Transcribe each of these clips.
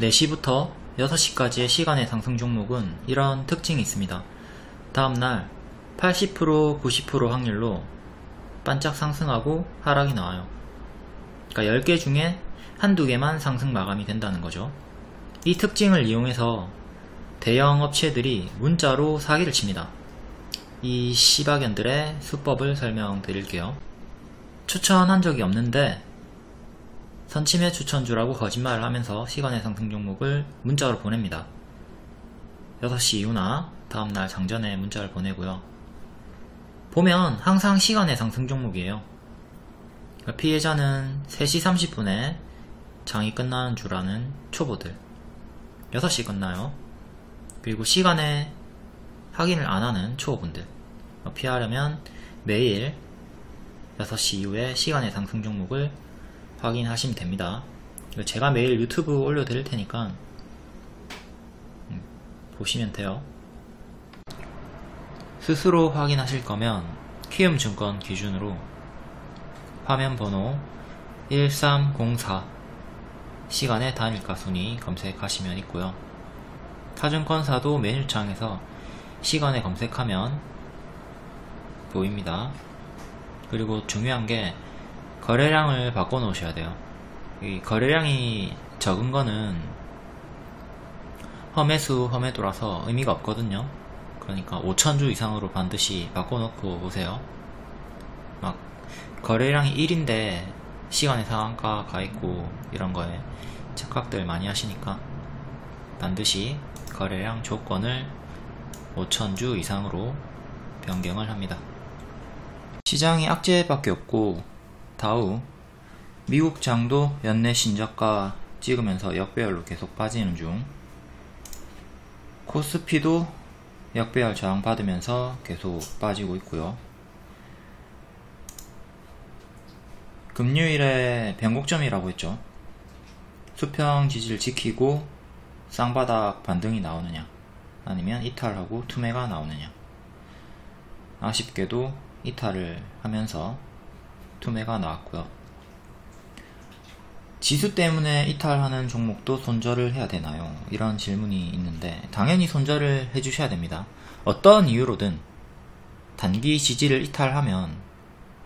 4시부터 6시까지의 시간의 상승 종목은 이런 특징이 있습니다. 다음날 80%, 90% 확률로 반짝 상승하고 하락이 나와요. 그러니까 10개 중에 한두 개만 상승 마감이 된다는 거죠. 이 특징을 이용해서 대형 업체들이 문자로 사기를 칩니다. 이 씨박연들의 수법을 설명드릴게요. 추천한 적이 없는데 선침해 추천주라고 거짓말을 하면서 시간의 상승 종목을 문자로 보냅니다. 6시 이후나 다음날 장전에 문자를 보내고요. 보면 항상 시간의 상승 종목이에요. 피해자는 3시 30분에 장이 끝나는 줄 아는 초보들, 6시 끝나요. 그리고 시간에 확인을 안하는 초보분들. 피하려면 매일 6시 이후에 시간의 상승 종목을 확인하시면 됩니다. 제가 매일 유튜브 올려드릴 테니까 보시면 돼요. 스스로 확인하실 거면 키움증권 기준으로 화면 번호 1304 시간의 단일가 순위 검색하시면 있고요. 타증권사도 메뉴창에서 시간에 검색하면 보입니다. 그리고 중요한게 거래량을 바꿔 놓으셔야 돼요. 이 거래량이 적은 거는 험해수 험해도라서 의미가 없거든요. 그러니까 5,000주 이상으로 반드시 바꿔 놓고 오세요. 막 거래량이 1인데 시간의 상한가 가있고 이런 거에 착각들 많이 하시니까 반드시 거래량 조건을 5,000주 이상으로 변경을 합니다. 시장이 악재밖에 없고 다우 미국장도 연내 신저가 찍으면서 역배열로 계속 빠지는 중, 코스피도 역배열 저항 받으면서 계속 빠지고 있고요. 금요일에 변곡점이라고 했죠. 수평 지지를 지키고 쌍바닥 반등이 나오느냐 아니면 이탈하고 투매가 나오느냐. 아쉽게도 이탈을 하면서 투매가 나왔고요. 지수 때문에 이탈하는 종목도 손절을 해야 되나요? 이런 질문이 있는데 당연히 손절을 해주셔야 됩니다. 어떤 이유로든 단기 지지를 이탈하면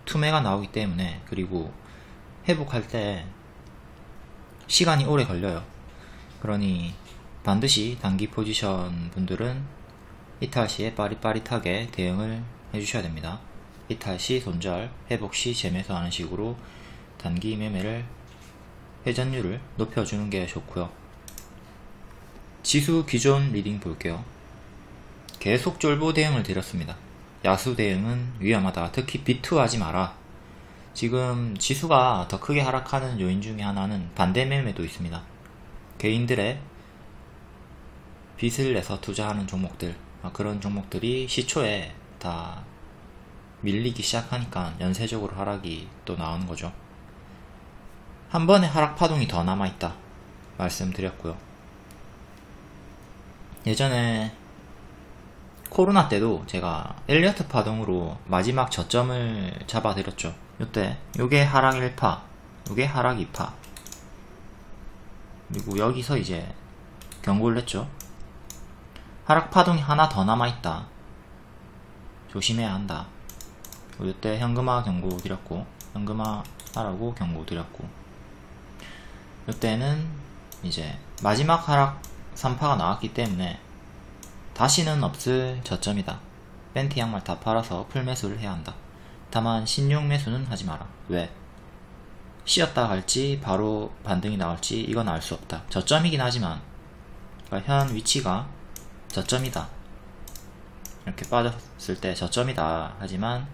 투매가 나오기 때문에, 그리고 회복할 때 시간이 오래 걸려요. 그러니 반드시 단기 포지션 분들은 이탈 시에 빠릿빠릿하게 대응을 해주셔야 됩니다. 이탈 시 손절, 회복 시 재매수 하는 식으로 단기 매매를, 회전율을 높여주는 게 좋고요. 지수 기존 리딩 볼게요. 계속 쫄보 대응을 드렸습니다. 야수 대응은 위험하다. 특히 비투하지 마라. 지금 지수가 더 크게 하락하는 요인 중에 하나는 반대 매매도 있습니다. 개인들의 빚을 내서 투자하는 종목들, 그런 종목들이 시초에 다 밀리기 시작하니까 연쇄적으로 하락이 또 나오는 거죠. 한 번의 하락 파동이 더 남아있다 말씀드렸고요. 예전에 코로나 때도 제가 엘리어트 파동으로 마지막 저점을 잡아드렸죠. 이때 요게 하락 1파, 요게 하락 2파, 그리고 여기서 이제 경고를 했죠. 하락 파동이 하나 더 남아있다, 조심해야 한다. 이때 현금화 경고 드렸고, 현금화 하라고 경고 드렸고, 이때는 이제 마지막 하락 3파가 나왔기 때문에 다시는 없을 저점이다. 팬티 양말 다 팔아서 풀매수를 해야 한다. 다만 신용 매수는 하지 마라. 왜? 쉬었다 갈지 바로 반등이 나올지 이건 알 수 없다. 저점이긴 하지만, 그러니까 현 위치가 저점이다, 이렇게 빠졌을 때 저점이다 하지만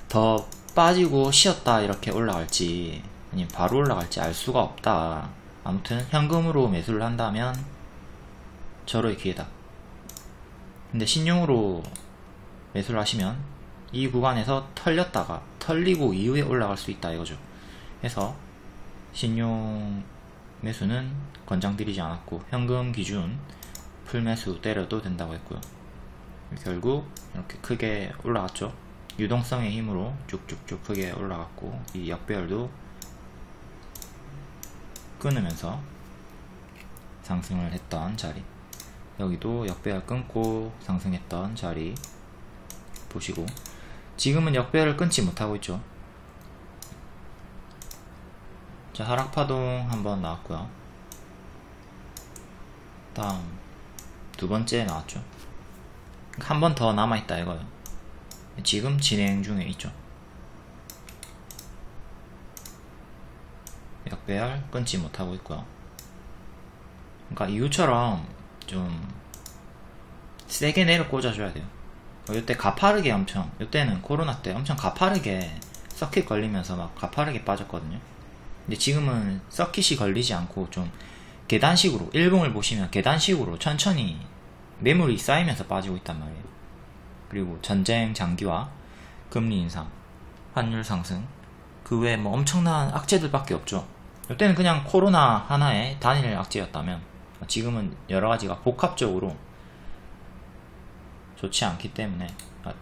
더 빠지고 쉬었다 이렇게 올라갈지 아니면 바로 올라갈지 알 수가 없다. 아무튼 현금으로 매수를 한다면 절호의 기회다. 근데 신용으로 매수를 하시면 이 구간에서 털렸다가 털리고 이후에 올라갈 수 있다 이거죠. 그래서 신용 매수는 권장드리지 않았고, 현금 기준 풀매수 때려도 된다고 했고요. 결국 이렇게 크게 올라갔죠. 유동성의 힘으로 쭉쭉쭉 크게 올라갔고, 이 역배열도 끊으면서 상승을 했던 자리, 여기도 역배열 끊고 상승했던 자리 보시고, 지금은 역배열을 끊지 못하고 있죠. 자, 하락파동 한번 나왔고요. 다음 두 번째 나왔죠. 한 번 더 남아있다 이거요. 지금 진행 중에 있죠. 역배열 끊지 못하고 있고요. 그러니까 이후처럼 좀 세게 내려 꽂아줘야 돼요. 이때 가파르게 엄청, 이때는 코로나 때 엄청 가파르게 서킷 걸리면서 막 가파르게 빠졌거든요. 근데 지금은 서킷이 걸리지 않고 좀 계단식으로, 일봉을 보시면 계단식으로 천천히 매물이 쌓이면서 빠지고 있단 말이에요. 그리고 전쟁 장기화, 금리 인상, 환율 상승, 그 외에 뭐 엄청난 악재들밖에 없죠. 이때는 그냥 코로나 하나의 단일 악재였다면, 지금은 여러가지가 복합적으로 좋지 않기 때문에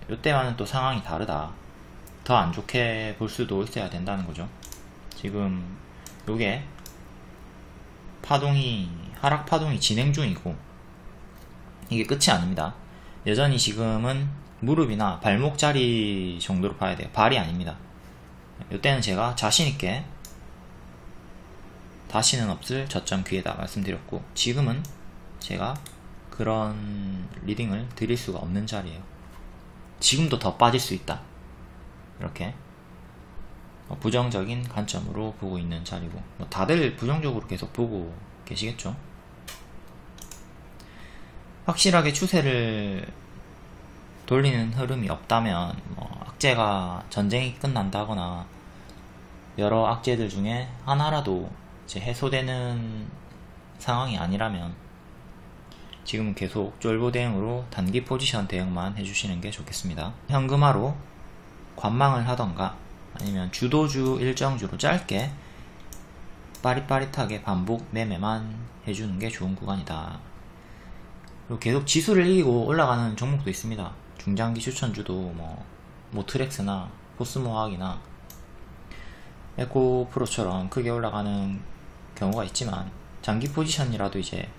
이때와는 또 상황이 다르다, 더 안 좋게 볼 수도 있어야 된다는 거죠. 지금 요게 파동이, 하락 파동이 진행 중이고 이게 끝이 아닙니다. 여전히 지금은 무릎이나 발목 자리 정도로 봐야 돼요. 발이 아닙니다. 이때는 제가 자신있게 다시는 없을 저점 기회다 말씀드렸고, 지금은 제가 그런 리딩을 드릴 수가 없는 자리예요. 지금도 더 빠질 수 있다, 이렇게 부정적인 관점으로 보고 있는 자리고, 뭐 다들 부정적으로 계속 보고 계시겠죠. 확실하게 추세를 돌리는 흐름이 없다면, 뭐 악재가, 전쟁이 끝난다거나 여러 악재들 중에 하나라도 이제 해소되는 상황이 아니라면 지금 계속 쫄보 대응으로 단기 포지션 대응만 해주시는 게 좋겠습니다. 현금화로 관망을 하던가 아니면 주도주 일정주로 짧게 빠릿빠릿하게 반복 매매만 해주는 게 좋은 구간이다. 그리고 계속 지수를 이기고 올라가는 종목도 있습니다. 중장기 추천주도 뭐 모트렉스나 코스모화학이나 에코프로처럼 크게 올라가는 경우가 있지만, 장기 포지션이라도 이제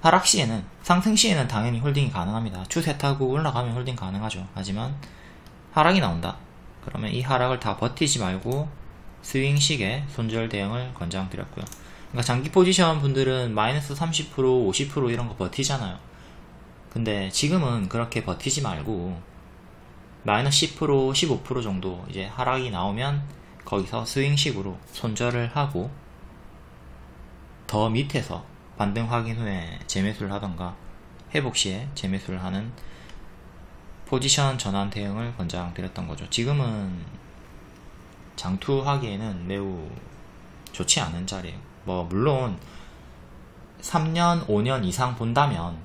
하락 시에는, 상승 시에는 당연히 홀딩이 가능합니다. 추세 타고 올라가면 홀딩 가능하죠. 하지만 하락이 나온다 그러면 이 하락을 다 버티지 말고 스윙식의 손절 대응을 권장드렸고요. 그러니까 장기 포지션 분들은 마이너스 30%, 50% 이런 거 버티잖아요. 근데 지금은 그렇게 버티지 말고 마이너스 10%, 15% 정도 이제 하락이 나오면 거기서 스윙식으로 손절을 하고 더 밑에서 반등 확인 후에 재매수를 하던가 회복 시에 재매수를 하는 포지션 전환 대응을 권장드렸던 거죠. 지금은 장투하기에는 매우 좋지 않은 자리예요. 뭐 물론 3년, 5년 이상 본다면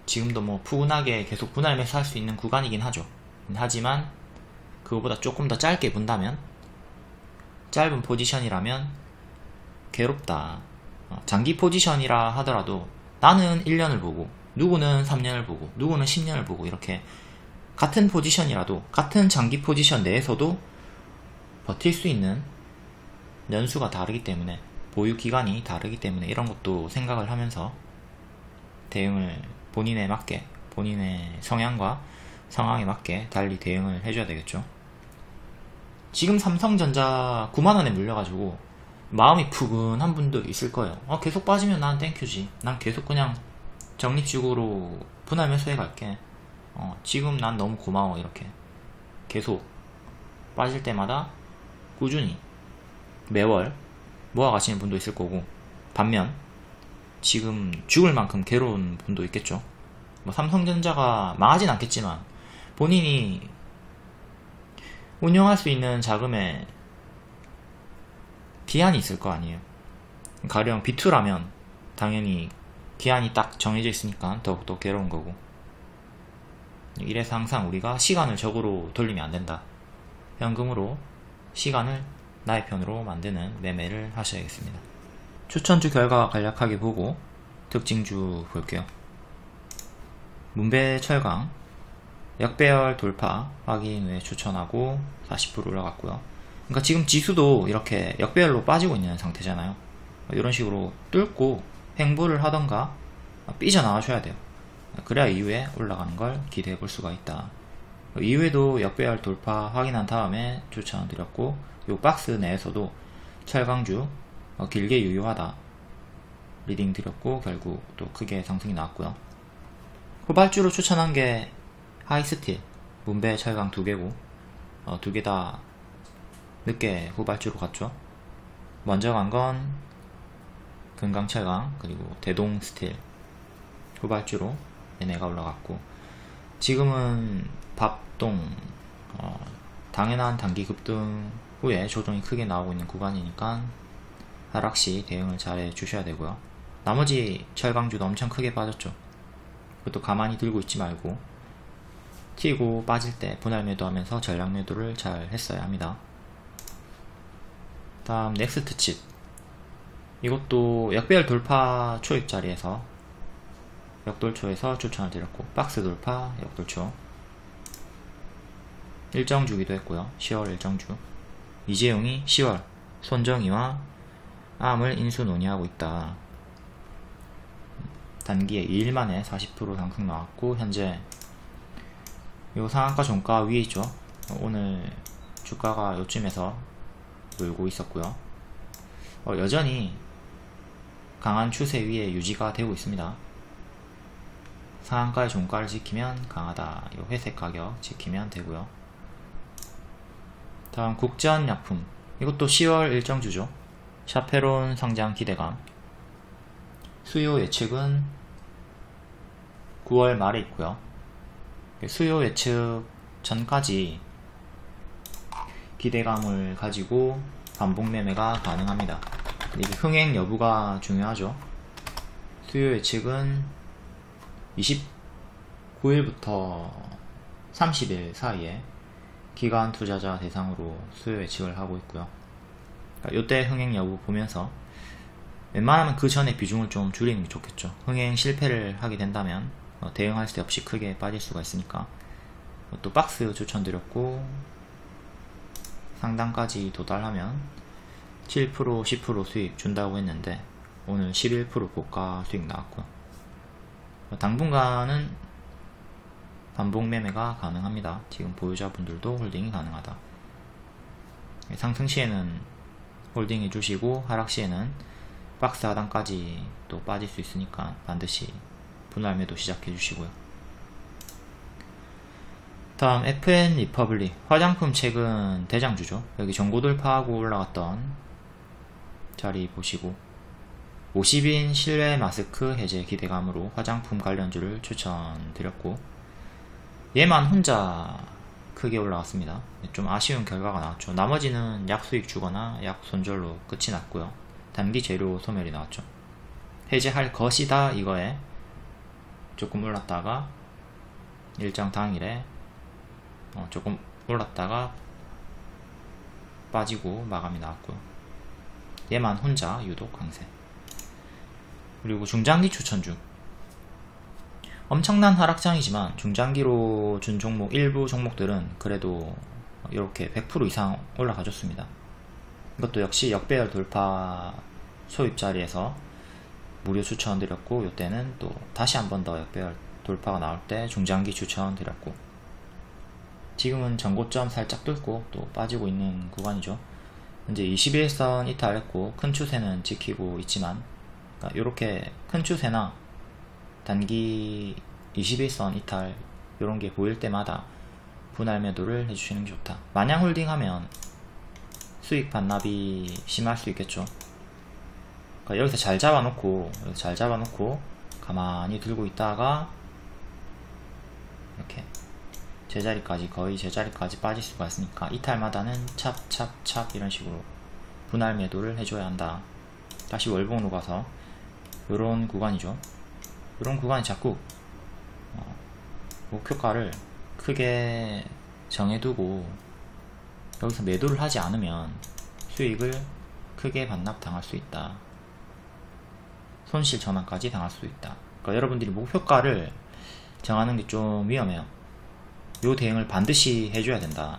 지금도 뭐 푸근하게 계속 분할 매수할 수 있는 구간이긴 하죠. 하지만 그거보다 조금 더 짧게 본다면, 짧은 포지션이라면 괴롭다. 장기 포지션이라 하더라도 나는 1년을 보고, 누구는 3년을 보고, 누구는 10년을 보고, 이렇게 같은 포지션이라도, 같은 장기 포지션 내에서도 버틸 수 있는 연수가 다르기 때문에, 보유 기간이 다르기 때문에 이런 것도 생각을 하면서 대응을 본인에 맞게, 본인의 성향과 상황에 맞게 달리 대응을 해줘야 되겠죠. 지금 삼성전자 9만원에 물려가지고 마음이 푸근한 분도 있을 거예요. 계속 빠지면 난 땡큐지. 난 계속 그냥 적립식으로 분할 매수해 갈게. 지금 난 너무 고마워. 이렇게 계속 빠질 때마다 꾸준히 매월 모아 가시는 분도 있을 거고, 반면 지금 죽을 만큼 괴로운 분도 있겠죠. 뭐 삼성전자가 망하진 않겠지만 본인이 운영할 수 있는 자금에 기한이 있을 거 아니에요. 가령 B2라면 당연히 기한이 딱 정해져 있으니까 더욱더 괴로운 거고, 이래서 항상 우리가 시간을 적으로 돌리면 안 된다. 현금으로 시간을 나의 편으로 만드는 매매를 하셔야겠습니다. 추천주 결과 간략하게 보고 특징주 볼게요. 문배철강 역배열 돌파 확인 후에 추천하고 40% 올라갔고요. 그러니까 지금 지수도 이렇게 역배열로 빠지고 있는 상태잖아요. 이런 식으로 뚫고 횡보를 하던가 삐져나와줘야 돼요. 그래야 이후에 올라가는 걸 기대해 볼 수가 있다. 이후에도 역배열 돌파 확인한 다음에 추천드렸고, 요 박스 내에서도 철강주 길게 유효하다 리딩 드렸고, 결국 또 크게 상승이 나왔고요. 후발주로 추천한 게 하이스틸, 문배 철강 2개고, 2개 다 늦게 후발주로 갔죠. 먼저 간 건 금강철강 그리고 대동스틸 후발주로 얘네가 올라갔고, 지금은 밥동 당연한 단기 급등 후에 조정이 크게 나오고 있는 구간이니까 하락시 대응을 잘 해주셔야 되고요. 나머지 철강주도 엄청 크게 빠졌죠. 그것도 가만히 들고 있지 말고 튀고 빠질 때 분할 매도하면서 전략 매도를 잘 했어야 합니다. 다음 넥스트칩, 이것도 역배열 돌파 초입 자리에서 역돌초에서 추천을 드렸고, 박스 돌파 역돌초 일정 주기도 했고요. 10월 일정주, 이재용이 10월 손정희와 암을 인수 논의하고 있다. 단기에 2일 만에 40% 상승 나왔고, 현재 요 상한가 종가 위에 있죠. 오늘 주가가 요쯤에서 놀고 있었고요. 여전히 강한 추세 위에 유지가 되고 있습니다. 상한가의 종가를 지키면 강하다. 요 회색 가격 지키면 되고요. 다음 국전약품, 이것도 10월 일정주죠. 샤페론 상장 기대감, 수요 예측은 9월 말에 있고요. 수요 예측 전까지 기대감을 가지고 반복 매매가 가능합니다. 이게 흥행 여부가 중요하죠. 수요 예측은 29일부터 30일 사이에 기관 투자자 대상으로 수요 예측을 하고 있고요. 이때 흥행 여부 보면서 웬만하면 그 전에 비중을 좀 줄이는 게 좋겠죠. 흥행 실패를 하게 된다면 대응할 수 없이 크게 빠질 수가 있으니까. 또 박스 추천드렸고, 상단까지 도달하면 7% 10% 수익 준다고 했는데 오늘 11% 고가 수익 나왔고요. 당분간은 반복 매매가 가능합니다. 지금 보유자분들도 홀딩이 가능하다. 상승 시에는 홀딩 해주시고, 하락 시에는 박스 하단까지 또 빠질 수 있으니까 반드시 분할 매도 시작해 주시고요. 다음 FN 리퍼블릭, 화장품 최근 대장주죠. 여기 정고 돌파하고 올라갔던 자리 보시고, 50인 실외 마스크 해제 기대감으로 화장품 관련주를 추천드렸고, 얘만 혼자 크게 올라갔습니다. 좀 아쉬운 결과가 나왔죠. 나머지는 약 수익 주거나 약 손절로 끝이 났고요. 단기 재료 소멸이 나왔죠. 해제할 것이다 이거에 조금 올랐다가 일정 당일에 조금 올랐다가 빠지고 마감이 나왔고요. 얘만 혼자 유독 강세. 그리고 중장기 추천주, 엄청난 하락장이지만 중장기로 준 종목, 일부 종목들은 그래도 이렇게 100% 이상 올라가줬습니다. 이것도 역시 역배열 돌파 소입 자리에서 무료 추천드렸고, 이때는 또 다시 한 번 더 역배열 돌파가 나올 때 중장기 추천드렸고, 지금은 전고점 살짝 뚫고 또 빠지고 있는 구간이죠. 현재 21선 이탈했고 큰 추세는 지키고 있지만, 그러니까 이렇게 큰 추세나 단기 21선 이탈 이런게 보일 때마다 분할 매도를 해주시는 게 좋다. 마냥 홀딩하면 수익 반납이 심할 수 있겠죠. 그러니까 여기서 잘 잡아놓고 가만히 들고 있다가 이렇게 제자리까지, 거의 제자리까지 빠질 수가 있으니까 이탈마다는 찹찹찹 이런 식으로 분할 매도를 해줘야 한다. 다시 월봉으로 가서 요런 구간이죠. 요런 구간이 자꾸 목표가를 크게 정해두고 여기서 매도를 하지 않으면 수익을 크게 반납 당할 수 있다. 손실 전환까지 당할 수 있다. 그러니까 여러분들이 목표가를 정하는 게 좀 위험해요. 요 대응을 반드시 해줘야 된다.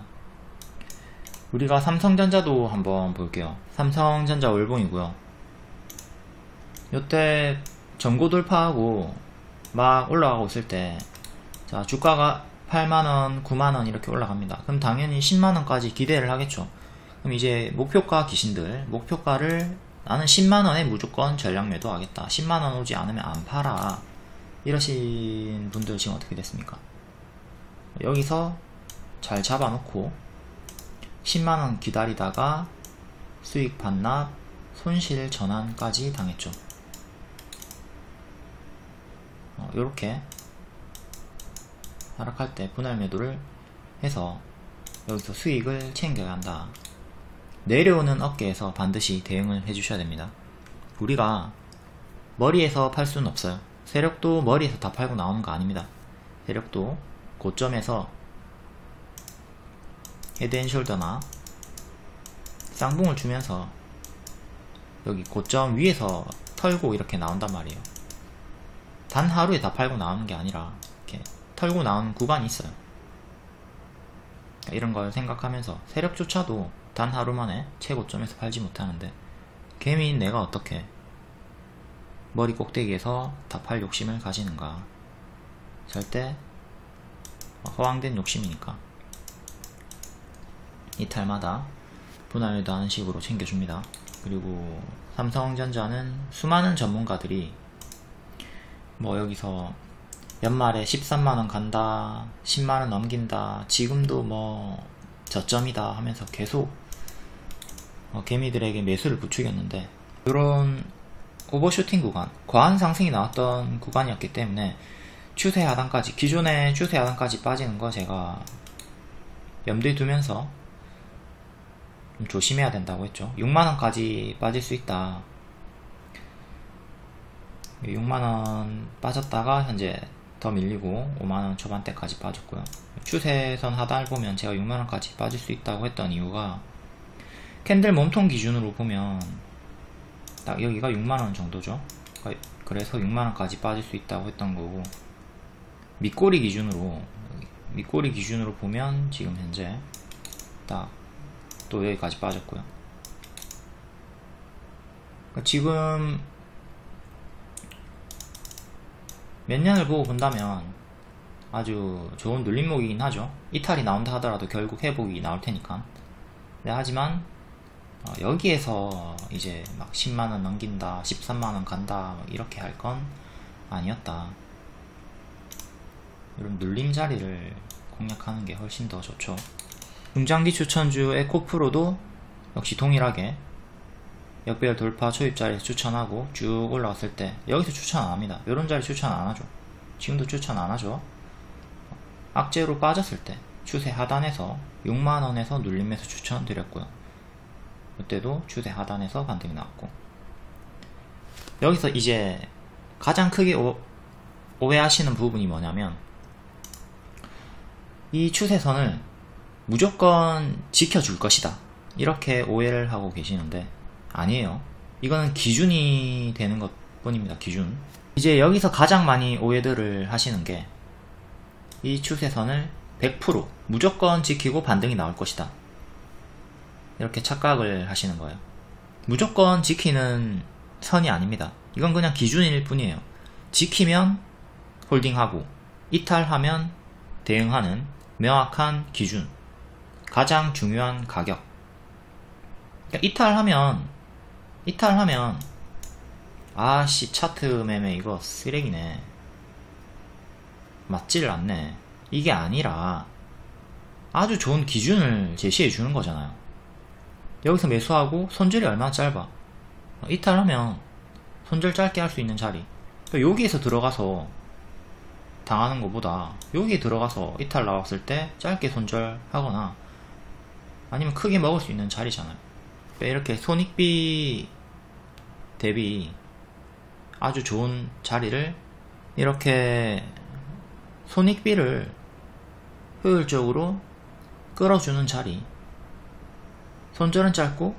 우리가 삼성전자도 한번 볼게요. 삼성전자 월봉이고요. 요때 전고 돌파하고 막 올라가고 있을 때, 자, 주가가 8만원, 9만원 이렇게 올라갑니다. 그럼 당연히 10만원까지 기대를 하겠죠. 그럼 이제 목표가 기신들, 목표가를 나는 10만원에 무조건 전량 매도하겠다, 10만원 오지 않으면 안 팔아, 이러신 분들 지금 어떻게 됐습니까? 여기서 잘 잡아놓고 10만원 기다리다가 수익 반납, 손실 전환까지 당했죠. 요렇게 하락할 때 분할 매도를 해서 여기서 수익을 챙겨야 한다. 내려오는 어깨에서 반드시 대응을 해주셔야 됩니다. 우리가 머리에서 팔 수는 없어요. 세력도 머리에서 다 팔고 나오는 거 아닙니다. 세력도 고점에서 헤드앤숄더나 쌍봉을 주면서 여기 고점 위에서 털고 이렇게 나온단 말이에요. 단 하루에 다 팔고 나오는 게 아니라 이렇게 털고 나오는 구간이 있어요. 이런 걸 생각하면서 세력조차도 단 하루 만에 최고점에서 팔지 못하는데, 개미인 내가 어떻게 머리 꼭대기에서 다 팔 욕심을 가지는가. 절대 허황된 욕심이니까 이탈마다 분할매도 하는 식으로 챙겨줍니다. 그리고 삼성전자는 수많은 전문가들이 뭐 여기서 연말에 13만원 간다, 10만원 넘긴다, 지금도 뭐 저점이다 하면서 계속 개미들에게 매수를 부추겼는데, 이런 오버슈팅 구간, 과한 상승이 나왔던 구간이었기 때문에 추세 하단까지, 기존의 추세 하단까지 빠지는 거 제가 염두에 두면서 좀 조심해야 된다고 했죠. 6만원까지 빠질 수 있다. 6만원 빠졌다가 현재 더 밀리고 5만원 초반대까지 빠졌고요. 추세선 하단을 보면 제가 6만원까지 빠질 수 있다고 했던 이유가, 캔들 몸통 기준으로 보면 딱 여기가 6만원 정도죠. 그래서 6만원까지 빠질 수 있다고 했던 거고, 밑꼬리 기준으로 보면 지금 현재 딱 또 여기까지 빠졌고요. 그러니까 지금 몇 년을 보고 본다면 아주 좋은 눌림목이긴 하죠. 이탈이 나온다 하더라도 결국 회복이 나올 테니까. 네, 하지만 여기에서 이제 막 10만원 넘긴다, 13만원 간다 이렇게 할 건 아니었다. 이런 눌림 자리를 공략하는 게 훨씬 더 좋죠. 중장기 추천주 에코프로도 역시 동일하게 역배열 돌파 초입 자리에서 추천하고 쭉 올라왔을 때 여기서 추천 안합니다. 이런 자리 추천 안하죠. 지금도 추천 안하죠. 악재로 빠졌을 때 추세 하단에서 6만원에서 눌림에서 추천드렸고요. 이때도 추세 하단에서 반등이 나왔고, 여기서 이제 가장 크게 오해하시는 부분이 뭐냐면, 이 추세선을 무조건 지켜줄 것이다 이렇게 오해를 하고 계시는데, 아니에요. 이거는 기준이 되는 것 뿐입니다. 기준. 이제 여기서 가장 많이 오해들을 하시는 게, 이 추세선을 100% 무조건 지키고 반등이 나올 것이다 이렇게 착각을 하시는 거예요. 무조건 지키는 선이 아닙니다. 이건 그냥 기준일 뿐이에요. 지키면 홀딩하고 이탈하면 대응하는 명확한 기준, 가장 중요한 가격. 그러니까 이탈하면 아씨 차트 매매 이거 쓰레기네, 맞지를 않네, 이게 아니라 아주 좋은 기준을 제시해 주는 거잖아요. 여기서 매수하고 손절이 얼마나 짧아, 이탈하면 손절 짧게 할 수 있는 자리. 그러니까 여기에서 들어가서 당하는 것보다 여기에 들어가서 이탈 나왔을 때 짧게 손절하거나 아니면 크게 먹을 수 있는 자리잖아요. 그러니까 이렇게 손익비 대비 아주 좋은 자리를, 이렇게 손익비를 효율적으로 끌어주는 자리, 손절은 짧고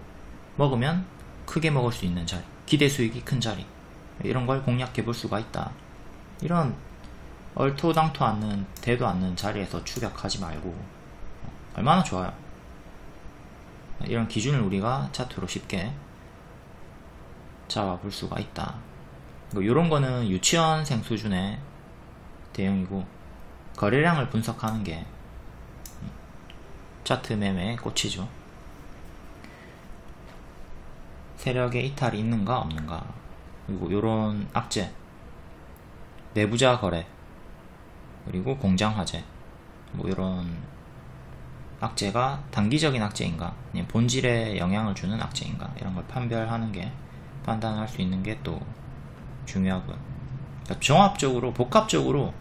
먹으면 크게 먹을 수 있는 자리, 기대 수익이 큰 자리, 이런 걸 공략해 볼 수가 있다. 이런 얼토당토 않는, 대도 않는 자리에서 추격하지 말고 얼마나 좋아요. 이런 기준을 우리가 차트로 쉽게 잡아볼 수가 있다. 요런 거는 유치원생 수준의 대응이고, 거래량을 분석하는 게 차트 매매의 꽃이죠. 세력의 이탈이 있는가 없는가, 그리고 요런 악재, 내부자 거래, 그리고 공장 화재, 뭐 요런 악재가 단기적인 악재인가 아니면 본질에 영향을 주는 악재인가, 이런 걸 판별하는 게, 판단할 수 있는 게 또 중요하고요. 그러니까 종합적으로 복합적으로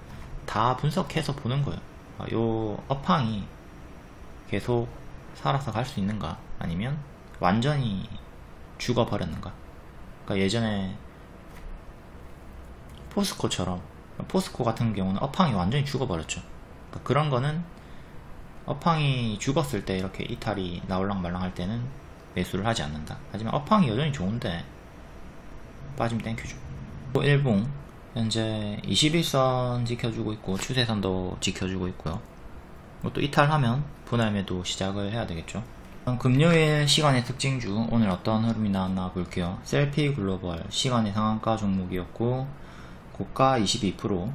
다 분석해서 보는 거예요. 요 업황이 계속 살아서 갈 수 있는가 아니면 완전히 죽어버렸는가. 그러니까 예전에 포스코처럼, 포스코 같은 경우는 업황이 완전히 죽어버렸죠. 그러니까 그런 거는 업황이 죽었을 때 이렇게 이탈이 나올랑말랑 할 때는 매수를 하지 않는다. 하지만 업황이 여전히 좋은데 빠지면 땡큐죠. 일봉 현재 21선 지켜주고 있고 추세선도 지켜주고 있고요. 또 이탈하면 분할 매도 시작을 해야 되겠죠. 금요일 시간의 특징주, 오늘 어떤 흐름이 나왔나 볼게요. 셀피 글로벌 시간의 상한가 종목이었고, 고가 22%,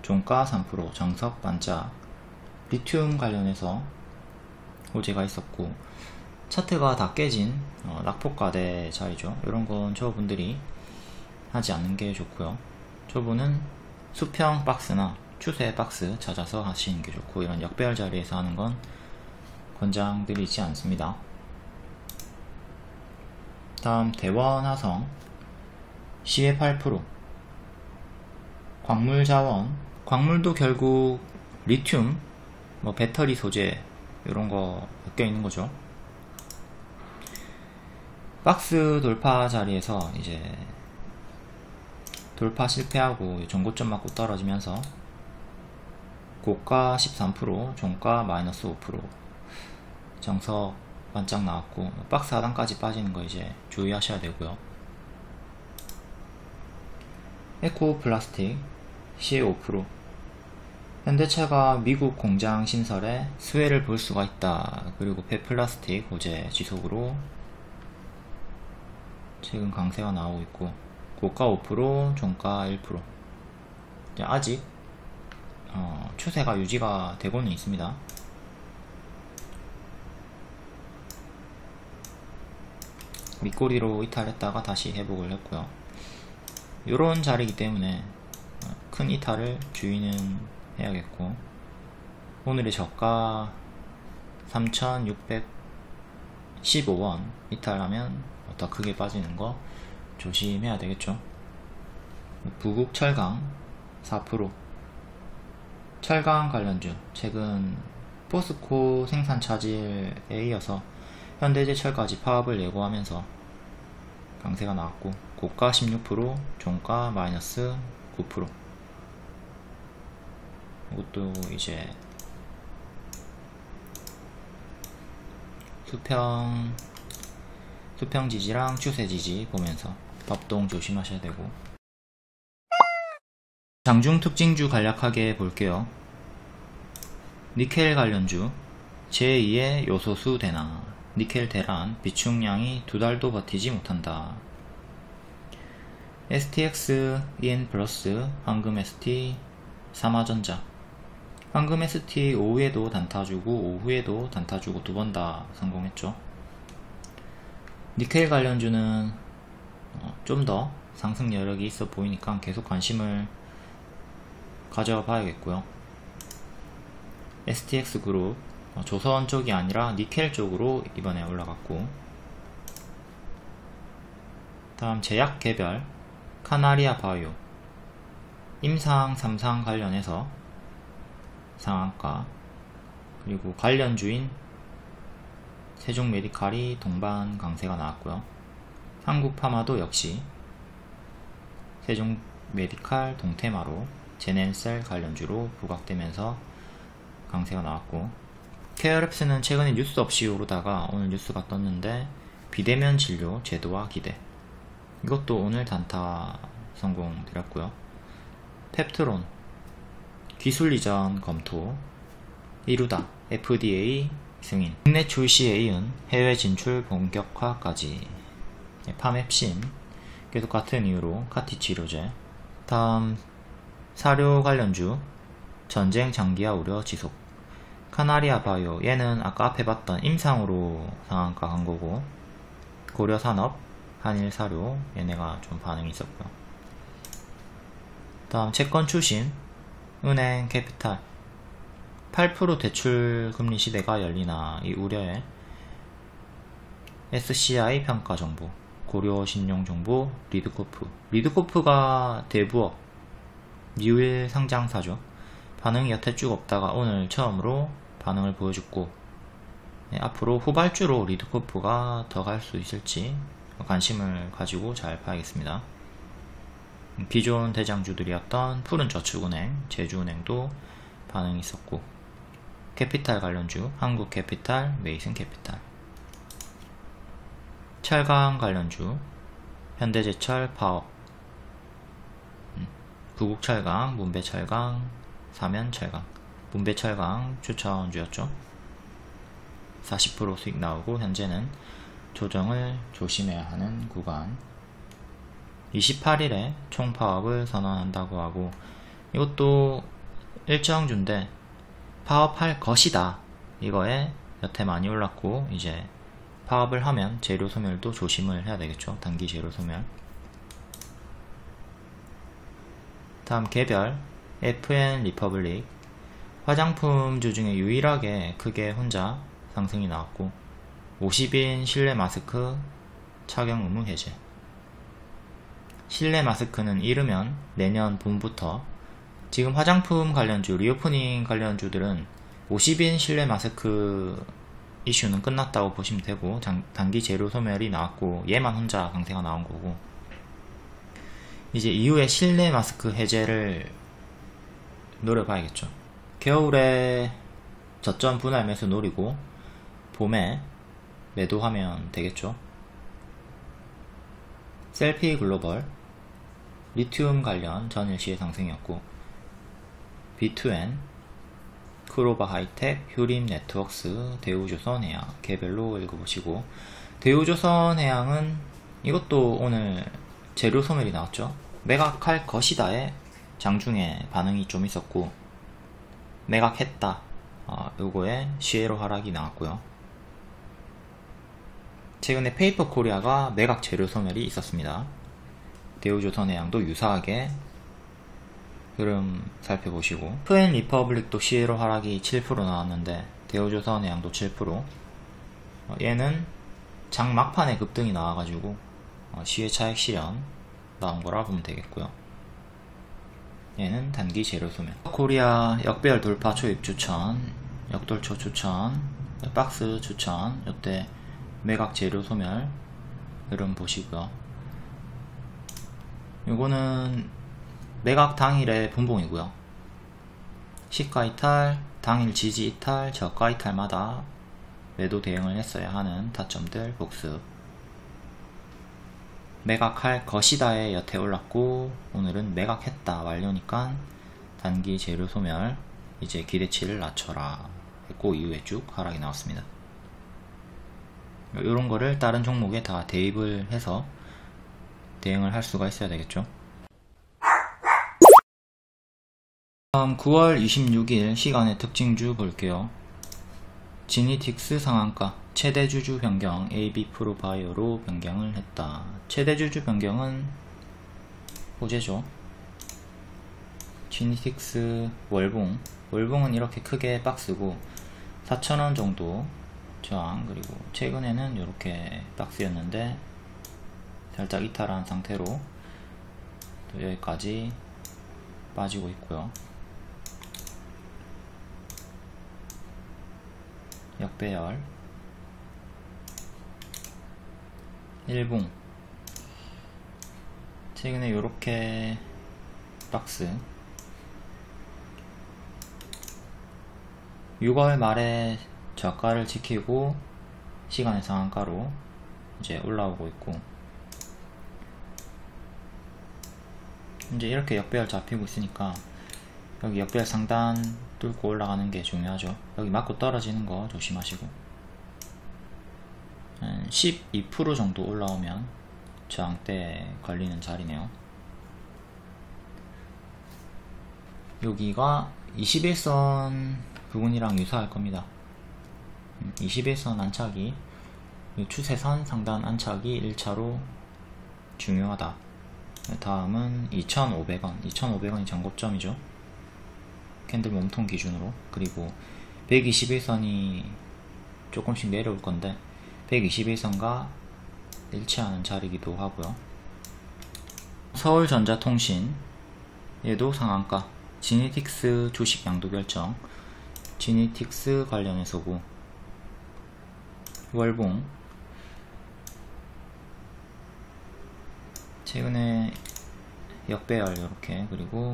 종가 3%, 정석 반짝, 리튬 관련해서 호재가 있었고, 차트가 다 깨진 낙폭과대 자리죠. 이런 건 저분들이 하지 않는 게 좋고요. 저분은 수평 박스나 추세 박스 찾아서 하시는 게 좋고, 이런 역배열 자리에서 하는 건 권장드리지 않습니다. 다음 대원화성 시의 8%, 광물자원, 광물도 결국 리튬, 뭐 배터리 소재 이런 거 엮여 있는 거죠. 박스 돌파 자리에서 이제 돌파 실패하고 전고점 맞고 떨어지면서 고가 13%, 종가 마이너스 5%, 정석 반짝 나왔고, 박스 하단까지 빠지는 거 이제 주의하셔야 되고요. 에코 플라스틱 시의 5%, 현대차가 미국 공장 신설에 수혜를 볼 수가 있다. 그리고 폐플라스틱 호재 지속으로 최근 강세가 나오고 있고, 고가 5%, 종가 1%. 아직 추세가 유지가 되고는 있습니다. 밑꼬리로 이탈했다가 다시 회복을 했고요. 요런 자리이기 때문에 큰 이탈을 주의는 해야겠고, 오늘의 저가 3,615원 이탈하면 더 크게 빠지는 거 조심해야 되겠죠. 부국 철강 4%, 철강 관련주 최근 포스코 생산 차질에 이어서 현대제철까지 파업을 예고하면서 강세가 나왔고, 고가 16%, 종가 마이너스 9%. 이것도 이제 수평 지지랑 추세 지지 보면서 법동 조심하셔야 되고, 장중 특징주 간략하게 볼게요. 니켈 관련주 제2의 요소수 대나, 니켈 대란 비축량이 2달도 버티지 못한다. STX, EN 플러스, 황금 ST, 삼화전자. 황금 ST 오후에도 단타주고 오후에도 단타주고 두 번 다 성공했죠. 니켈 관련주는 좀 더 상승 여력이 있어 보이니까 계속 관심을 가져봐야겠고요. STX 그룹 조선 쪽이 아니라 니켈 쪽으로 이번에 올라갔고, 다음 제약 개별 카나리아 바이오, 임상 3상 관련해서 상한가, 그리고 관련주인 세종 메디칼이 동반 강세가 나왔고요. 한국파마도 역시 세종 메디칼 동테마로 제넨셀 관련주로 부각되면서 강세가 나왔고, 케어랩스는 최근에 뉴스 없이 오르다가 오늘 뉴스가 떴는데 비대면 진료 제도화 기대, 이것도 오늘 단타 성공 드렸고요. 펩트론 기술 이전 검토 이루다 FDA 승인, 국내 출시에 이은 해외 진출 본격화까지. 파맵신 계속 같은 이유로 카티 치료제. 다음 사료 관련주 전쟁 장기화 우려 지속. 카나리아 바이오, 얘는 아까 앞에 봤던 임상으로 상한가 간 거고, 고려산업, 한일사료, 얘네가 좀 반응이 있었고요. 다음 채권 추심, 은행, 캐피탈. 8% 대출 금리 시대가 열리나 이 우려에 SCI 평가 정보, 고려 신용 정보, 리드코프. 리드코프가 대부업 미일 상장사죠. 반응이 여태 쭉 없다가 오늘 처음으로 반응을 보여줬고, 앞으로 후발주로 리드코프가 더 갈 수 있을지 관심을 가지고 잘 봐야겠습니다. 기존 대장주들이었던 푸른저축은행, 제주은행도 반응이 있었고, 캐피탈 관련주 한국캐피탈, 메이슨캐피탈. 철강 관련주 현대제철, 파업, 부국철강, 문배철강, 사면철강. 문배철강 추천주였죠. 40% 수익 나오고 현재는 조정을 조심해야 하는 구간. 28일에 총파업을 선언한다고 하고, 이것도 일정주인데 파업할 것이다, 이거에 여태 많이 올랐고, 이제 파업을 하면 재료 소멸도 조심을 해야 되겠죠. 단기 재료 소멸. 다음 개별 FN 리퍼블릭. 화장품주 중에 유일하게 크게 혼자 상승이 나왔고, 50인 실내 마스크 착용 의무 해제. 실내 마스크는 이르면 내년 봄부터, 지금 화장품 관련주, 리오프닝 관련주들은 50인 실내 마스크 이슈는 끝났다고 보시면 되고, 단기 재료 소멸이 나왔고 얘만 혼자 강세가 나온 거고, 이제 이후에 실내 마스크 해제를 노려봐야겠죠. 겨울에 저점 분할 매수 노리고 봄에 매도하면 되겠죠. 셀피 글로벌, 리튬 관련 전일시의 상승이었고, B2N, 크로바 하이텍, 휴림 네트웍스, 대우조선해양 개별로 읽어보시고, 대우조선해양은 이것도 오늘 재료 소멸이 나왔죠. 매각할 것이다에 장중에 반응이 좀 있었고, 매각했다, 요거에 시에로 하락이 나왔고요. 최근에 페이퍼코리아가 매각 재료 소멸이 있었습니다. 대우조선해양도 유사하게 흐름 살펴보시고, FN 리퍼블릭도 시에로 하락이 7% 나왔는데 대우조선해양도 7%. 얘는 장 막판에 급등이 나와가지고 시에 차익 실현 나온 거라 보면 되겠고요. 얘는 단기 재료 소멸. 코리아 역배열 돌파 초입 추천, 역돌초 추천, 박스 추천. 이때 매각 재료 소멸 흐름 보시고요. 요거는 매각 당일의 분봉이고요. 시가 이탈, 당일 지지 이탈, 저가 이탈마다 매도 대응을 했어야 하는 타점들 복습. 매각할 것이다에 여태 올랐고, 오늘은 매각했다 완료니까 단기 재료 소멸, 이제 기대치를 낮춰라 했고, 이후에 쭉 하락이 나왔습니다. 이런 거를 다른 종목에 다 대입을 해서 대응을 할 수가 있어야 되겠죠. 다음 9월 26일 시간의 특징주 볼게요. 지니틱스 상한가 최대 주주 변경 AB 프로바이오로 변경을 했다. 최대 주주 변경은 호재죠. 지니틱스 월봉은 이렇게 크게 박스고 4,000원 정도 저항, 그리고 최근에는 이렇게 박스였는데 살짝 이탈한 상태로 또 여기까지 빠지고 있고요. 역배열 일봉 최근에 요렇게 박스 6월 말에 저가를 지키고 시간의 상한가로 이제 올라오고 있고, 이제 이렇게 역배열 잡히고 있으니까 여기 역배열 상단 뚫고 올라가는 게 중요하죠. 여기 맞고 떨어지는 거 조심하시고, 12% 정도 올라오면 저항대 걸리는 자리네요. 여기가 21선 부분이랑 유사할 겁니다. 21선 안착이, 추세선 상단 안착이 1차로 중요하다. 다음은 2,500원. 2,500원이 전고점이죠. 캔들 몸통 기준으로. 그리고 121선이 조금씩 내려올 건데 121선과 일치하는 자리이기도 하고요. 서울전자통신, 얘도 상한가. 지니틱스 주식 양도 결정. 지니틱스 관련해서고, 월봉 최근에 역배열 이렇게, 그리고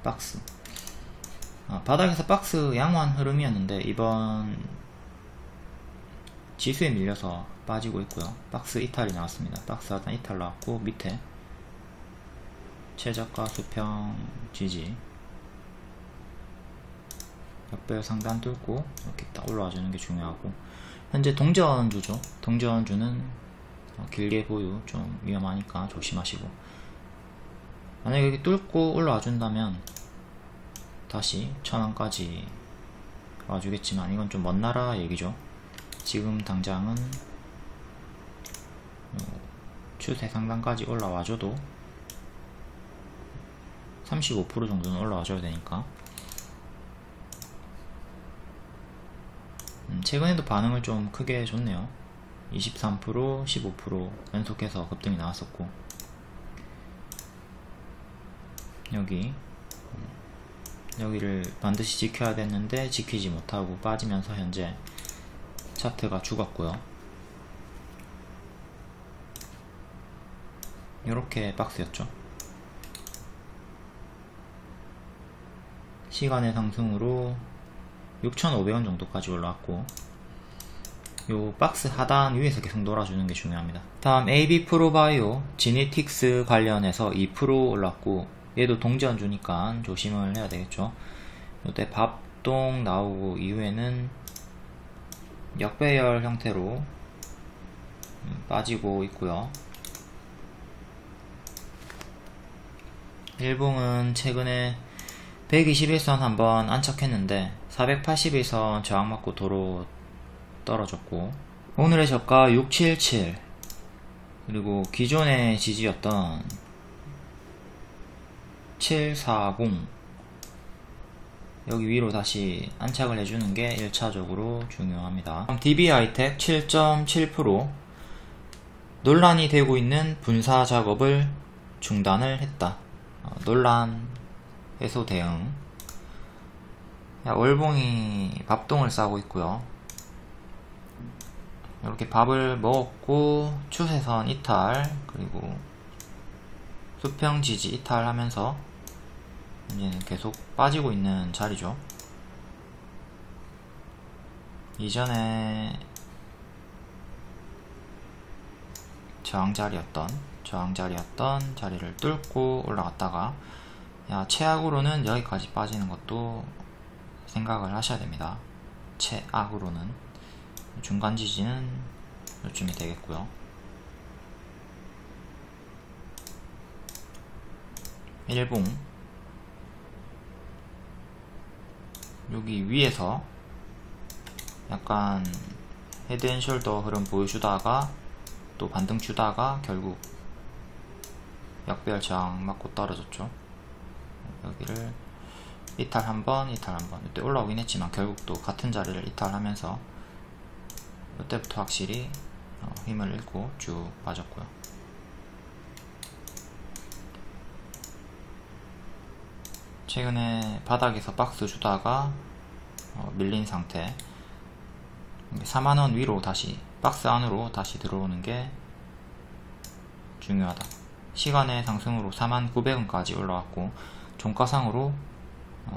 박스, 바닥에서 박스 양호한 흐름이었는데 이번 지수에 밀려서 빠지고 있고요. 박스 이탈이 나왔습니다. 박스 하단 이탈 나왔고, 밑에 최저가 수평 지지, 역배열 상단 뚫고 이렇게 딱 올라와 주는 게 중요하고, 현재 동전주죠. 동전주는 길게 보유 좀 위험하니까 조심하시고, 만약에 여기 뚫고 올라와 준다면 다시 1,000원까지 와주겠지만 이건 좀 먼 나라 얘기죠. 지금 당장은 추세 상단까지 올라와줘도 35% 정도는 올라와줘야 되니까. 최근에도 반응을 좀 크게 줬네요. 23%, 15% 연속해서 급등이 나왔었고, 여기를 반드시 지켜야 됐는데 지키지 못하고 빠지면서 현재 차트가 죽었고요. 이렇게 박스였죠. 시간의 상승으로 6,500원 정도까지 올라왔고, 요 박스 하단 위에서 계속 놀아주는 게 중요합니다. 다음 AB 프로바이오, 지니틱스 관련해서 2% 올랐고, 얘도 동전주니까 조심을 해야 되겠죠. 이때 밥동 나오고 이후에는 역배열 형태로 빠지고 있고요. 일봉은 최근에 121선 한번 안착했는데 481선 저항 맞고 도로 떨어졌고, 오늘의 저가 677, 그리고 기존의 지지였던 740, 여기 위로 다시 안착을 해주는 게 1차적으로 중요합니다. DB하이텍 7.7%, 논란이 되고 있는 분사 작업을 중단을 했다. 논란 해소 대응. 월봉이 밥동을 싸고 있고요. 이렇게 밥을 먹었고 추세선 이탈, 그리고 수평 지지 이탈하면서 이제는 계속 빠지고 있는 자리죠. 이전에 저항자리였던 자리를 뚫고 올라갔다가, 최악으로는 여기까지 빠지는 것도 생각을 하셔야 됩니다. 최악으로는. 중간 지지는 요쯤이 되겠고요. 일봉, 여기 위에서 약간 헤드앤숄더 흐름 보여주다가 또 반등 주다가 결국 역배열 저항 맞고 떨어졌죠. 여기를 이탈 한번, 이탈 한번. 이때 올라오긴 했지만 결국 또 같은 자리를 이탈하면서 이때부터 확실히 힘을 잃고 쭉 빠졌고요. 최근에 바닥에서 박스 주다가 밀린 상태. 4만원 위로 다시 박스 안으로 다시 들어오는 게 중요하다. 시간의 상승으로 49,000원까지 올라왔고, 종가상으로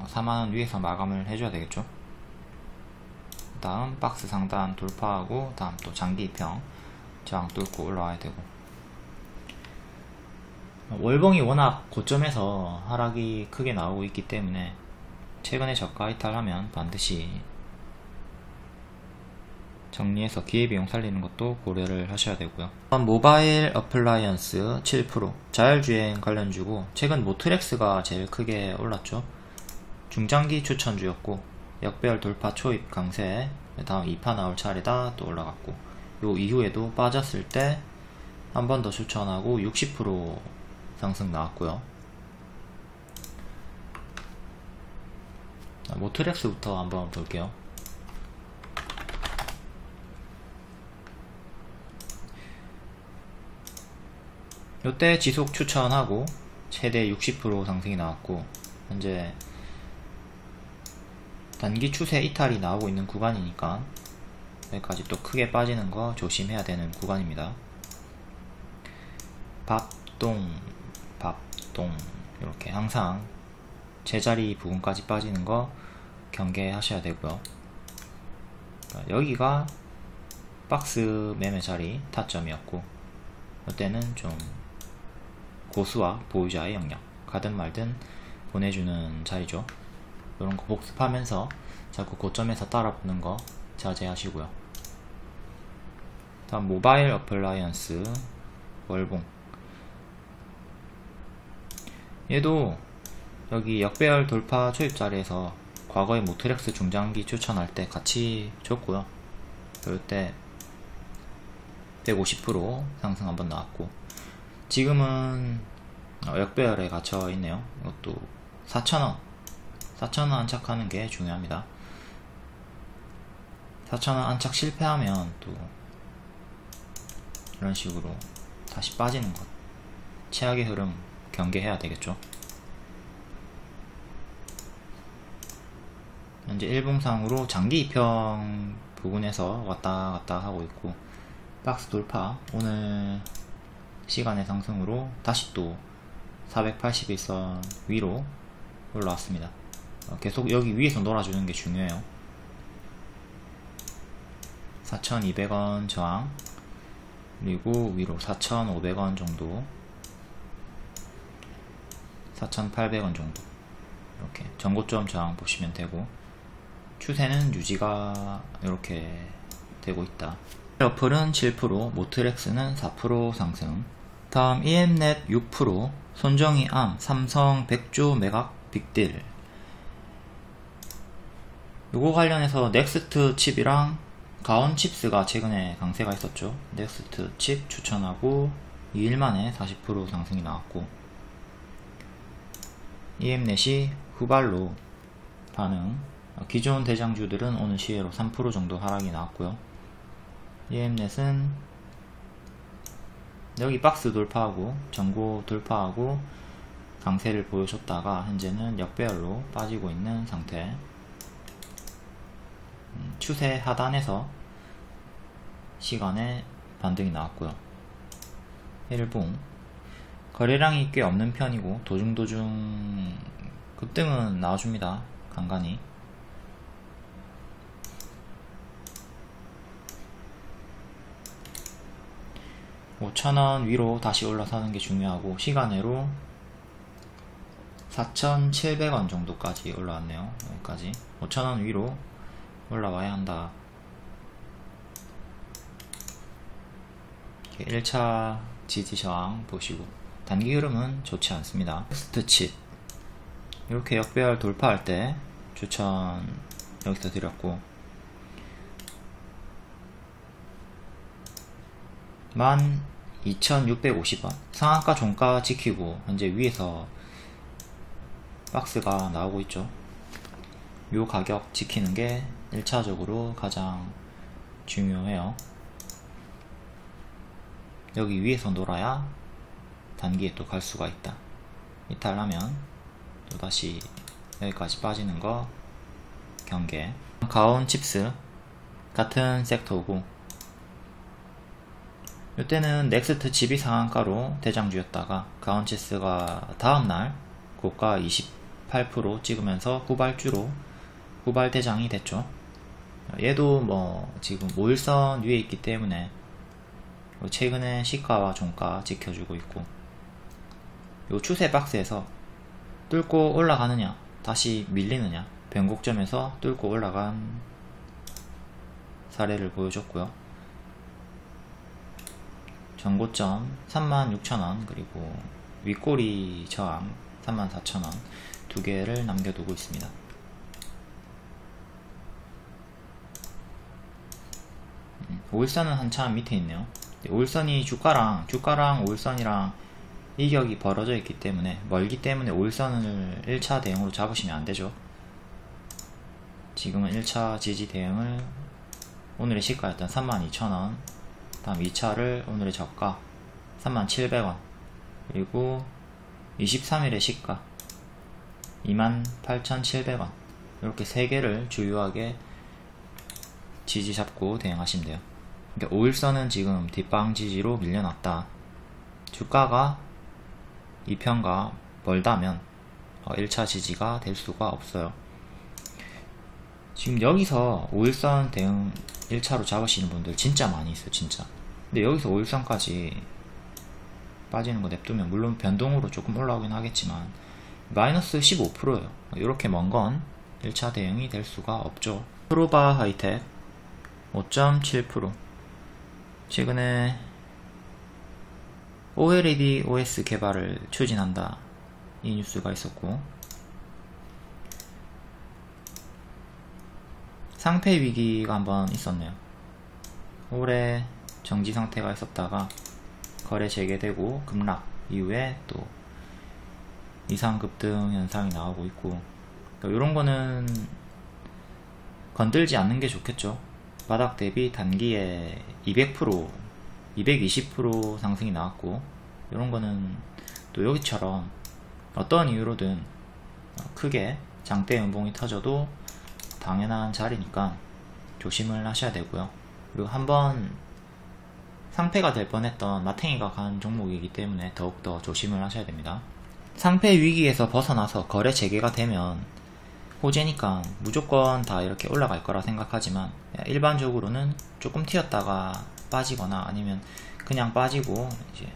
4만원 위에서 마감을 해줘야 되겠죠. 다음 박스 상단 돌파하고, 다음 또 장기 입형 저항 뚫고 올라와야 되고, 월봉이 워낙 고점에서 하락이 크게 나오고 있기 때문에 최근에 저가 이탈하면 반드시 정리해서 기회비용 살리는 것도 고려를 하셔야 되고요. 모바일 어플라이언스 7%, 자율주행 관련주고 최근 모트렉스가 제일 크게 올랐죠. 중장기 추천주였고 역배열 돌파 초입 강세, 다음 2파 나올 차례다 또 올라갔고, 요 이후에도 빠졌을 때 한 번 더 추천하고 60% 상승 나왔고요. 모트렉스부터 한번 볼게요. 요때 지속 추천하고 최대 60% 상승이 나왔고, 현재 단기 추세 이탈이 나오고 있는 구간이니까 여기까지 또 크게 빠지는 거 조심해야 되는 구간입니다. 밥동 이렇게 항상 제자리 부분까지 빠지는 거 경계하셔야 되고요. 여기가 박스 매매 자리 타점이었고, 이때는 좀 고수와 보유자의 영역 가든 말든 보내주는 자리죠. 이런 거 복습하면서 자꾸 고점에서 따라붙는 거 자제하시고요. 다음 모바일 어플라이언스 월봉, 얘도 여기 역배열 돌파 초입 자리에서 과거에 모트렉스 중장기 추천할 때 같이 줬고요. 이때 150% 상승 한번 나왔고, 지금은 역배열에 갇혀 있네요. 이것도 4,000원 안착하는 게 중요합니다. 4,000원 안착 실패하면 또 이런 식으로 다시 빠지는 것, 최악의 흐름 경계해야 되겠죠. 현재 일봉상으로 장기 이평 부근에서 왔다 갔다 하고 있고, 박스 돌파, 오늘 시간의 상승으로 다시 또 481선 위로 올라왔습니다. 계속 여기 위에서 놀아주는 게 중요해요. 4,200원 저항, 그리고 위로 4,500원 정도, 4,800원 정도, 이렇게 전고점 저항 보시면 되고, 추세는 유지가 이렇게 되고 있다. 어플은 7%, 모트렉스는 4% 상승. 다음 EM넷 6%, 손정희 암, 삼성 백조 매각 빅딜. 요거 관련해서 넥스트 칩이랑 가온 칩스가 최근에 강세가 있었죠. 넥스트 칩 추천하고 2일 만에 40% 상승이 나왔고, EM넷이 후발로 반응, 기존 대장주들은 오늘 시외로 3% 정도 하락이 나왔고요. EM넷은 여기 박스 돌파하고 전고 돌파하고 강세를 보여줬다가 현재는 역배열로 빠지고 있는 상태. 추세 하단에서 시간에 반등이 나왔고요. 일봉 거래량이 꽤 없는 편이고 도중도중 급등은 나와줍니다. 간간히. $5,000원 위로 다시 올라서는 게 중요하고, 시간으로 4,700원 정도까지 올라왔네요. 여기까지 5,000원 위로 올라와야 한다. 1차 지지 저항 보시고, 단기 흐름은 좋지 않습니다. 텍스트 칩 이렇게 역배열 돌파할 때 추천 여기서 드렸고, 12,650원 상한가 종가 지키고 현재 위에서 박스가 나오고 있죠. 요 가격 지키는 게 1차적으로 가장 중요해요. 여기 위에서 놀아야 단기에 또 갈 수가 있다. 이탈하면 또다시 여기까지 빠지는 거 경계. 가온 칩스 같은 섹터고, 이때는 넥스트 칩이 상한가로 대장주였다가 가온 칩스가 다음날 고가 28% 찍으면서 후발주로 후발 대장이 됐죠. 얘도 뭐 지금 모일선 위에 있기 때문에 최근에 시가와 종가 지켜주고 있고, 요 추세 박스에서 뚫고 올라가느냐 다시 밀리느냐, 변곡점에서 뚫고 올라간 사례를 보여줬고요. 전고점 36,000원, 그리고 윗꼬리 저항 34,000원 두 개를 남겨두고 있습니다. 오일선은 한참 밑에 있네요. 오일선이 주가랑 5일선이랑 이격이 벌어져 있기 때문에, 멀기 때문에 오일선을 1차 대응으로 잡으시면 안되죠. 지금은 1차 지지 대응을 오늘의 시가였던 32,000원, 다음 2차를 오늘의 저가 37,000원, 그리고 23일의 시가 28,700원, 이렇게 3개를 주요하게 지지 잡고 대응하시면 돼요. 그러니까 5일선은 지금 뒷방 지지로 밀려났다. 주가가 2편과 멀다면 1차 지지가 될 수가 없어요. 지금 여기서 5일선 대응 1차로 잡으시는 분들 진짜 많이 있어요, 진짜. 근데 여기서 5일선까지 빠지는 거 냅두면, 물론 변동으로 조금 올라오긴 하겠지만 마이너스 15%예요. 이렇게 먼 건 1차 대응이 될 수가 없죠. 프로바 하이텍 5.7%, 최근에 OLED OS 개발을 추진한다, 이 뉴스가 있었고, 상패 위기가 한번 있었네요. 올해 정지 상태가 있었다가 거래 재개되고 급락 이후에 또 이상 급등 현상이 나오고 있고, 이런 거는 건들지 않는 게 좋겠죠. 바닥 대비 단기에 200%, 220% 상승이 나왔고, 이런 거는 또 여기처럼 어떤 이유로든 크게 장대 연봉이 터져도 당연한 자리니까 조심을 하셔야 되고요. 그리고 한번 상패가 될 뻔했던 마탱이가 간 종목이기 때문에 더욱더 조심을 하셔야 됩니다. 상패 위기에서 벗어나서 거래 재개가 되면 호재니까 무조건 다 이렇게 올라갈 거라 생각하지만, 일반적으로는 조금 튀었다가 빠지거나 아니면 그냥 빠지고 이제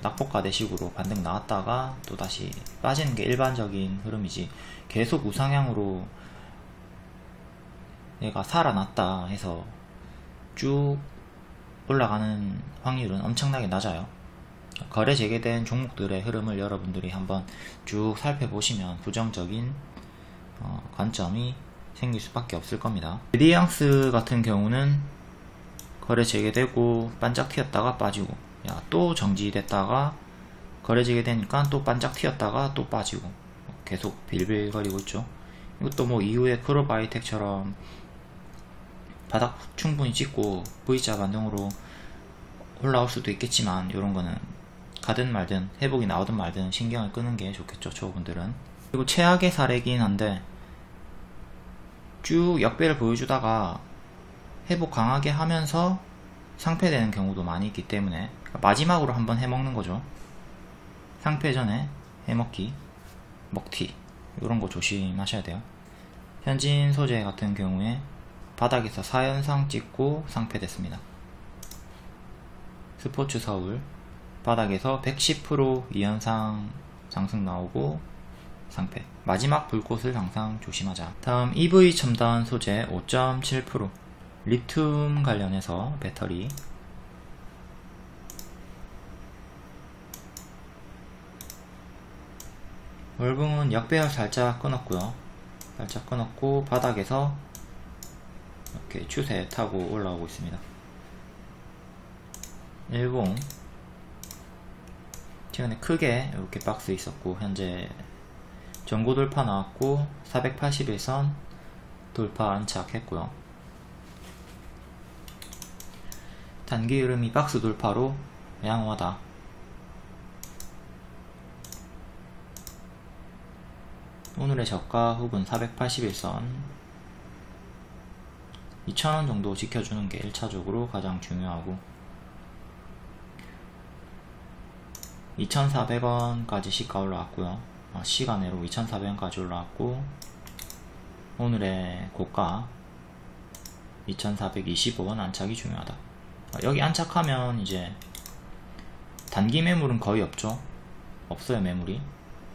낙폭과대 식으로 반등 나왔다가 또 다시 빠지는 게 일반적인 흐름이지, 계속 우상향으로 얘가 살아났다 해서 쭉 올라가는 확률은 엄청나게 낮아요. 거래 재개된 종목들의 흐름을 여러분들이 한번 쭉 살펴보시면 부정적인 관점이 생길 수밖에 없을 겁니다. 메디앙스 같은 경우는 거래 재개되고 반짝 튀었다가 빠지고, 또 정지됐다가 거래 재개되니까 또 반짝 튀었다가 또 빠지고, 계속 빌빌거리고 있죠. 이것도 뭐 이후에 크로바이텍처럼 바닥 충분히 찍고 V자 반등으로 올라올 수도 있겠지만, 이런 거는 가든 말든 회복이 나오든 말든 신경을 끄는 게 좋겠죠, 초보분들은. 그리고 최악의 사례긴 한데, 쭉 역배를 보여주다가 회복 강하게 하면서 상패되는 경우도 많이 있기 때문에 마지막으로 한번 해먹는 거죠. 상패 전에 해먹기, 먹튀, 이런 거 조심하셔야 돼요. 현진 소재 같은 경우에 바닥에서 4연상 찍고 상패됐습니다. 스포츠 서울 바닥에서 110% 2연상 상승 나오고 상패, 마지막 불꽃을 항상 조심하자. 다음 EV 첨단 소재 5.7%, 리튬 관련해서 배터리, 월봉은 역배열 살짝 끊었고요. 살짝 끊었고 바닥에서 이렇게 추세 타고 올라오고 있습니다. 일봉 최근에 크게 이렇게 박스 있었고, 현재 전고 돌파 나왔고 481선 돌파 안착했고요. 단기 흐름이 박스 돌파로 양호하다. 오늘의 저가 혹은 481선 2,000원 정도 지켜주는 게 1차적으로 가장 중요하고, 2,400원까지 시가 올라왔고요. 시간으로 2,400원까지 올라왔고, 오늘의 고가 2,425원 안착이 중요하다. 여기 안착하면 이제 단기 매물은 거의 없죠. 없어요. 매물이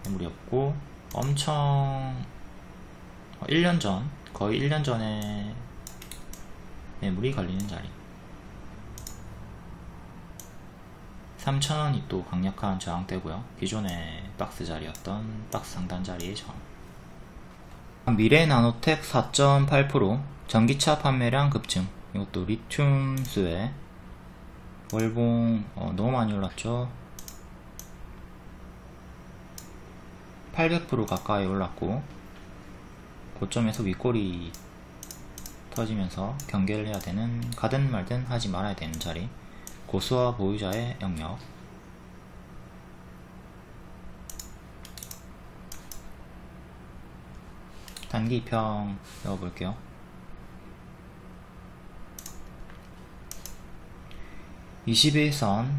없고, 엄청 1년 전, 거의 1년 전에 매물이 걸리는 자리. 3,000원이 또 강력한 저항대고요. 기존의 박스 자리였던 박스 상단 자리의 저항. 미래나노텍 4.8% 전기차 판매량 급증. 이것도 리튬수에 월봉 너무 많이 올랐죠. 800% 가까이 올랐고 고점에서 윗골이 터지면서 경계를 해야 되는, 가든 말든 하지 말아야 되는 자리. 고수와 보유자의 영역. 단기 2평 넣어볼게요. 21선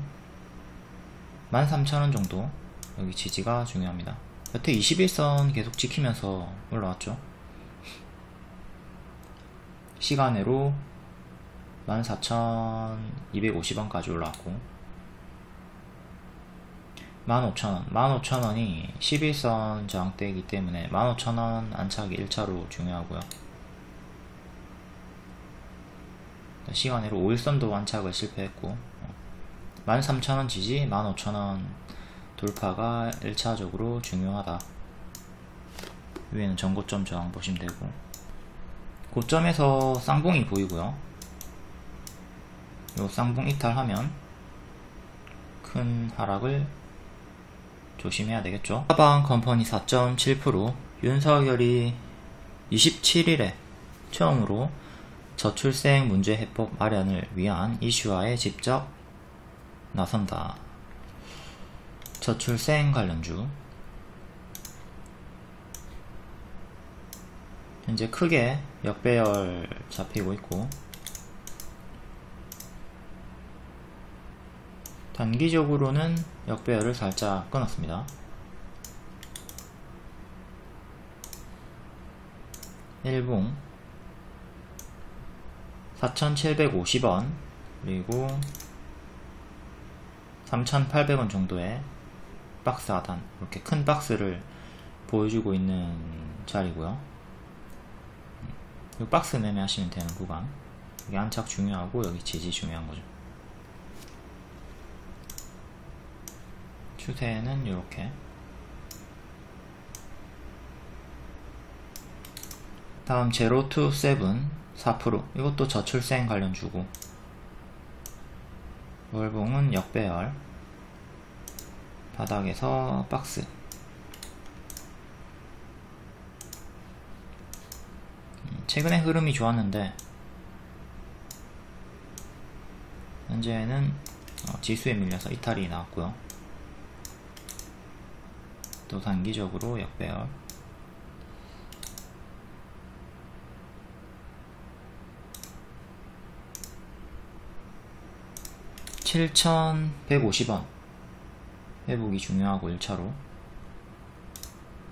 13,000원 정도, 여기 지지가 중요합니다. 여태 21선 계속 지키면서 올라왔죠. 시간으로 14,250원까지 올라왔고 15,000원, 15,000원이 11선 저항대이기 때문에 15,000원 안착이 1차로 중요하고요. 시간으로 5일선도 안착을 실패했고 13,000원 지지, 15,000원 돌파가 1차적으로 중요하다. 위에는 전고점 저항 보시면 되고, 고점에서 쌍봉이 보이고요. 요 쌍봉 이탈하면 큰 하락을 조심해야 되겠죠. 하방 컴퍼니 4.7%, 윤석열이 27일에 처음으로 저출생 문제 해법 마련을 위한 이슈화에 직접 나선다. 저출생 관련주 현재 크게 역배열 잡히고 있고, 단기적으로는 역배열을 살짝 끊었습니다. 일봉 4,750원 그리고 3,800원 정도의 박스 하단, 이렇게 큰 박스를 보여주고 있는 자리고요. 이 박스 매매하시면 되는 구간, 여기 안착 중요하고 여기 지지 중요한 거죠. 추세는 이렇게. 다음 제로 투 세븐 4%, 이것도 저출생 관련주고 월봉은 역배열, 바닥에서 박스. 최근에 흐름이 좋았는데 현재는 지수에 밀려서 이탈이 나왔고요. 또 단기적으로 역배열. $7,150원 회복이 중요하고 1차로.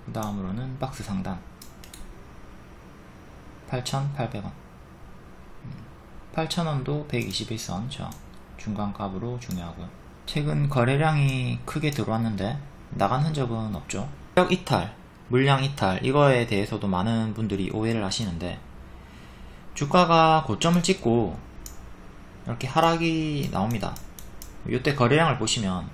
그 다음으로는 박스 상단 8,800원, 8,000원도 121선 저항, 중간값으로 중요하고요. 최근 거래량이 크게 들어왔는데 나간 흔적은 없죠. 가격 이탈, 물량 이탈, 이거에 대해서도 많은 분들이 오해를 하시는데, 주가가 고점을 찍고 이렇게 하락이 나옵니다. 이때 거래량을 보시면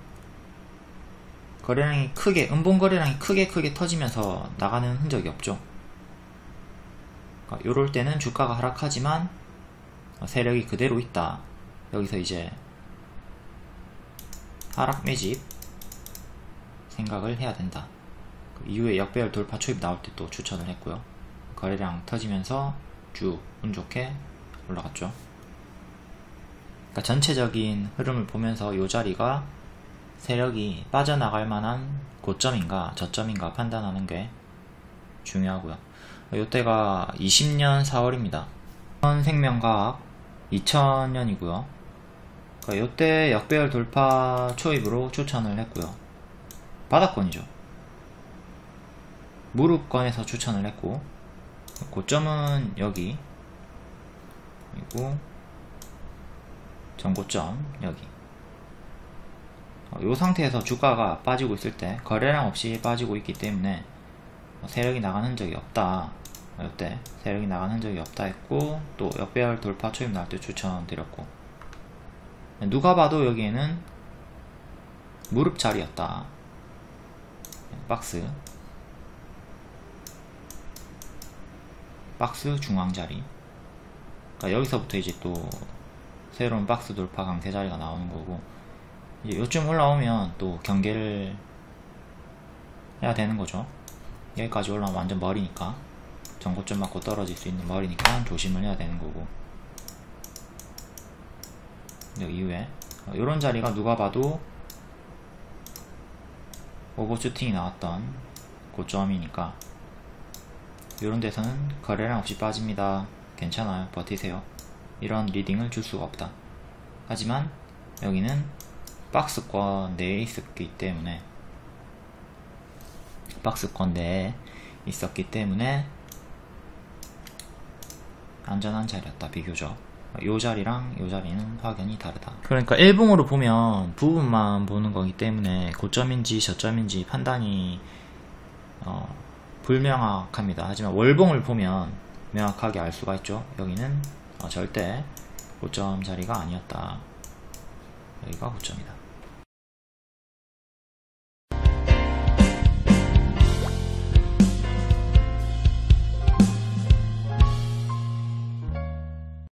거래량이 크게, 음봉 거래량이 크게 터지면서 나가는 흔적이 없죠. 그러니까 요럴 때는 주가가 하락하지만 세력이 그대로 있다. 여기서 이제 하락 매집 생각을 해야 된다. 그 이후에 역배열 돌파 초입 나올 때 또 추천을 했고요. 거래량 터지면서 쭉 운 좋게 올라갔죠. 그러니까 전체적인 흐름을 보면서 요 자리가 세력이 빠져나갈 만한 고점인가 저점인가 판단하는 게 중요하고요. 요때가 20년 4월입니다. 생명과학 2000년이고요. 그러니까 요때 역배열 돌파 초입으로 추천을 했고요. 바닥권이죠. 무릎권에서 추천을 했고, 고점은 여기, 그리고 전고점 여기. 이 상태에서 주가가 빠지고 있을 때 거래량 없이 빠지고 있기 때문에 세력이 나간 흔적이 없다. 이때 세력이 나간 흔적이 없다 했고, 또 역배열 돌파 초입 나올 때 추천드렸고, 누가 봐도 여기에는 무릎 자리였다. 박스 중앙 자리. 그러니까 여기서부터 이제 또 새로운 박스 돌파 강세 자리가 나오는 거고, 이제 요쯤 올라오면 또 경계를 해야 되는 거죠. 여기까지 올라오면 완전 머리니까, 전고점 맞고 떨어질 수 있는 머리니까 조심을 해야 되는 거고, 여기 이후에 이런 자리가 누가 봐도 오버슈팅이 나왔던 고점이니까 이런 데서는 거래량 없이 빠집니다. 괜찮아요, 버티세요. 이런 리딩을 줄 수가 없다. 하지만 여기는 박스권 내에 있었기 때문에 안전한 자리였다. 비교적 요 자리랑 요 자리는 확연히 다르다. 그러니까 일봉으로 보면 부분만 보는 거기 때문에 고점인지 저점인지 판단이 불명확합니다. 하지만 월봉을 보면 명확하게 알 수가 있죠. 여기는 절대 고점 자리가 아니었다. 여기가 고점이다.